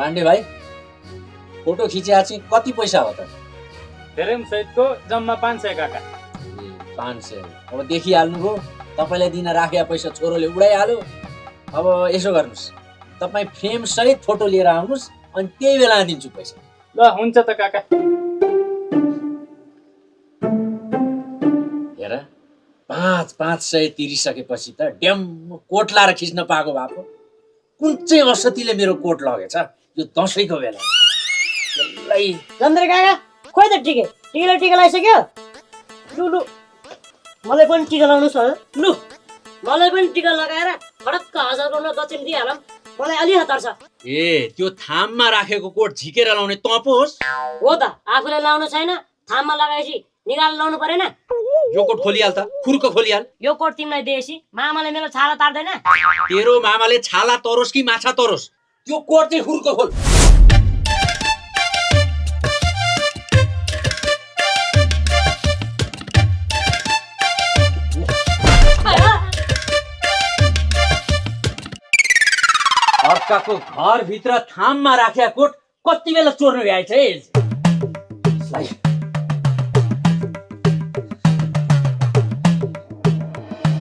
पाण्डे भाइ फोटो खिचिया चाहिँ कति पैसा हो त? फ्रेम सहितको जम्मा 500 काका। 500। अब देखिहाल्नुभयो, तपाईँलाई दिन राखेका पैसा छोरोले उडाइहाल्यो। अब यसो गर्नुहोस्, तपाईँ फ्रेम सहित फोटो लिएर आउनुहोस् अनि त्यही बेला दिन्छु पैसा। ल हुन्छ त काका। हेर 500 तिरिसकेपछि त ड्याम कोट लाएर खिच्न पाएको भएको। कुन चाहिँ असतीले मेरो कोट लगेछ यो दसैँको बेला? चन्द्र काका खोइ त टिका लगाइसक्यो। लु लु मलाई पनि टिका लगाउनुहोस् न। लु मलाई पनि टिका लगाएर फडक्क 1000 रुपैयाँ दक्षिण दिइहालौँ। मलाई अलि हतार छ। ए त्यो थाममा राखेको कोट झिकेर लाउने तँ पो होस्? हो त, आफूले लाउनु छैन, थाममा लगाएपछि निकाल लाउनु परेन। यो कोट खोलिहाल त, खुर्क खोलिहाल। यो कोट तिमीलाई दिएपछि मामाले मेरो छाला तार्दैन? तेरो मामाले छाला तरोस् कि माछा तरोस्, त्यो कोट चाहिँ खुर्क खोल। अर्काको घरभित्र थाममा राखेका कोट कति बेला चोर्नु भ्याएछ है?